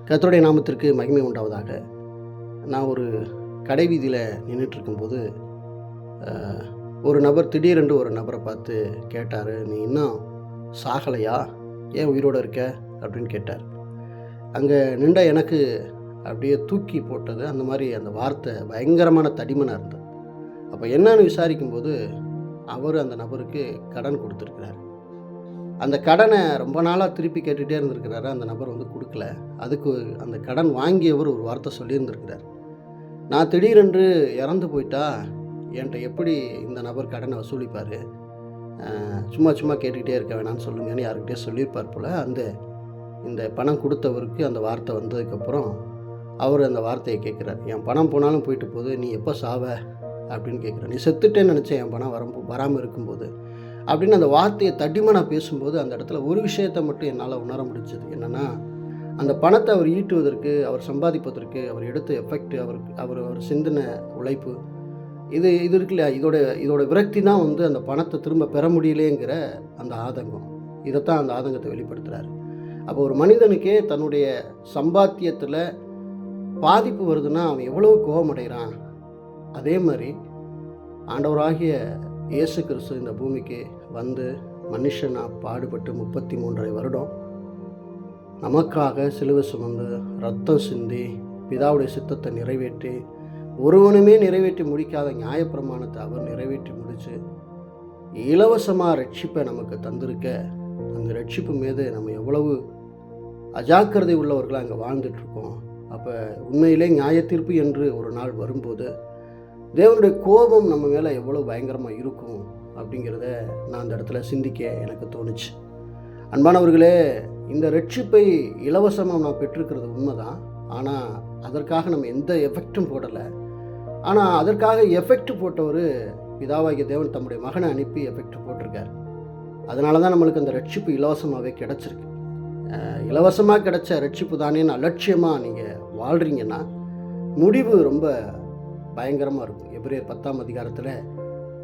கர்த்தருடைய நாமத்திற்கு மகிமை உண்டாவதாக. நான் ஒரு கடை வீதியில் நின்றுட்டுருக்கும்போது ஒரு நபர் திடீரென்று ஒரு நபரை பார்த்து கேட்டார், "நீ இன்னும் சாகலையா? ஏன் உயிரோடு இருக்க?" அப்படின்னு கேட்டார். அங்கே நின்ற எனக்கு அப்படியே தூக்கி போட்டது. அந்த மாதிரி அந்த வார்த்தை பயங்கரமான தடிமனாக இருந்தது. அப்போ என்னன்னு விசாரிக்கும்போது அவர் அந்த நபருக்கு கடன் கொடுத்துருக்கிறார். அந்த கடனை ரொம்ப நாளாக திருப்பி கேட்டுகிட்டே இருந்திருக்கிறாரு. அந்த நபர் கொடுக்கல. அதுக்கு அந்த கடன் வாங்கியவர் ஒரு வார்த்தை சொல்லியிருந்திருக்கிறார், "நான் திடீரென்று இறந்து போயிட்டா என்கிட்ட எப்படி இந்த நபர் கடனை வசூலிப்பார்? சும்மா சும்மா கேட்டுக்கிட்டே இருக்க வேணான்னு சொல்லுங்கன்னு" யாருக்கிட்டே சொல்லியிருப்பார் போல். இந்த பணம் கொடுத்தவருக்கு அந்த வார்த்தை வந்ததுக்கப்புறம் அவர் அந்த வார்த்தையை கேட்குறார், "என் பணம் போனாலும் போயிட்டு போகுது, நீ எப்போ சாவ?" அப்படின்னு கேட்குறார். "நீ செத்துட்டேன்னு நினச்சேன் என் பணம் வராமல் இருக்கும்போது" அப்படின்னு அந்த வார்த்தையை தடிமனாக பேசும்போது அந்த இடத்துல ஒரு விஷயத்தை மட்டும் என்னால் உணர முடிஞ்சது. என்னென்னா, அந்த பணத்தை அவர் ஈட்டுவதற்கு, அவர் சம்பாதிப்பதற்கு அவர் எடுத்த எஃபெக்ட், அவர் சிந்தின உழைப்பு, இது இருக்கு இல்லையா, இதோட விரக்தி தான் அந்த பணத்தை திரும்ப பெற முடியலேங்கிற அந்த ஆதங்கம். இதைத்தான் அந்த ஆதங்கத்தை வெளிப்படுத்துகிறார். அப்போ ஒரு மனிதனுக்கே தன்னுடைய சம்பாத்தியத்தில் பாதிப்பு வருதுன்னா அவன் எவ்வளவு கோபமடைகிறான். அதே மாதிரி ஆண்டவராகிய இயேசு கிறிஸ்து இந்த பூமிக்கு மனுஷனாக பாடுபட்டு 33.5 வருடம் நமக்காக சிலுவை சுமந்து இரத்தம் சிந்தி பிதாவுடைய சித்தத்தை நிறைவேற்றி, ஒருவனுமே நிறைவேற்றி முடிக்காத நியாயப்பிரமாணத்தை அவர் நிறைவேற்றி முடித்து இலவசமாக ரட்சிப்பை நமக்கு தந்திருக்க, அந்த ரட்சிப்பு மீது நம்ம எவ்வளவு அஜாக்கிரதை உள்ளவர்களாக அங்கே வாழ்ந்துட்டுருக்கோம். அப்போ உண்மையிலே நியாயத்தீர்ப்பு என்று ஒரு நாள் வரும்போது தேவனுடைய கோபம் நம்ம மேலே எவ்வளோ பயங்கரமாக இருக்கும் அப்படிங்கிறத நான் அந்த இடத்துல சிந்திக்க எனக்கு தோணுச்சு. அன்பானவர்களே, இந்த ரட்சிப்பை இலவசமாக நான் பெற்றிருக்கிறது உண்மைதான். ஆனால் அதற்காக நம்ம எந்த எஃபெக்டும் போடலை. ஆனால் அதற்காக எஃபெக்ட் போட்டவர் பிதாவாகிய தேவன் தம்முடைய மகனை அனுப்பி எஃபெக்ட் போட்டிருக்கார். அதனால தான் நம்மளுக்கு அந்த ரட்சிப்பு இலவசமாகவே கிடச்சிருக்கு. இலவசமாக கிடைச்ச ரட்சிப்பு தானேன்னு அலட்சியமாக நீங்கள் வாழ்கிறீங்கன்னா முடிவு ரொம்ப பயங்கரமாக இருக்கும். எபிரேயர் 10ஆம் அதிகாரத்தில்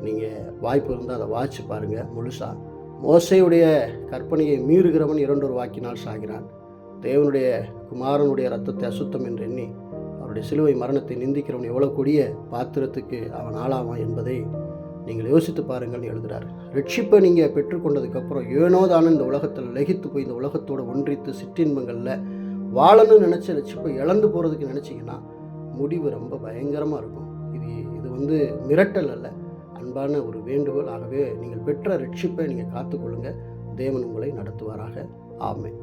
நீங்கள் வாய்ப்பு இருந்தால் அதை வாசித்து பாருங்கள் முழுசாக. மோசேயுடைய கற்பனையை மீறுகிறவன் இரண்டொரு வாக்கினால் சாகிறான். தேவனுடைய குமாரனுடைய இரத்தத்தை அசுத்தம் என்று எண்ணி அவருடைய சிலுவை மரணத்தை நிந்திக்கிறவன் எவ்வளோ கொடிய பாத்திரத்துக்கு அவன் ஆளாவான் என்பதை நீங்கள் யோசித்து பாருங்கள்னு எழுதுகிறார். ரட்சிப்பை நீங்கள் பெற்றுக்கொண்டதுக்கப்புறம் ஏனோதான இந்த உலகத்தில் லகித்து போய் இந்த உலகத்தோடு ஒன்றித்து சிற்றின்பங்களில் வாழணும்னு நினச்ச ரட்சிப்பை இழந்து போகிறதுக்கு நினச்சிங்கன்னா முடிவு ரொம்ப பயங்கரமாக இருக்கும். இது மிரட்டல் அல்ல, அன்பான ஒரு வேண்டுகோள். ஆகவே நீங்கள் பெற்ற ரட்சிப்பை நீங்கள் காத்துக்கொள்ளுங்கள். தேவன் உங்களை நடத்துவாராக. ஆமென்.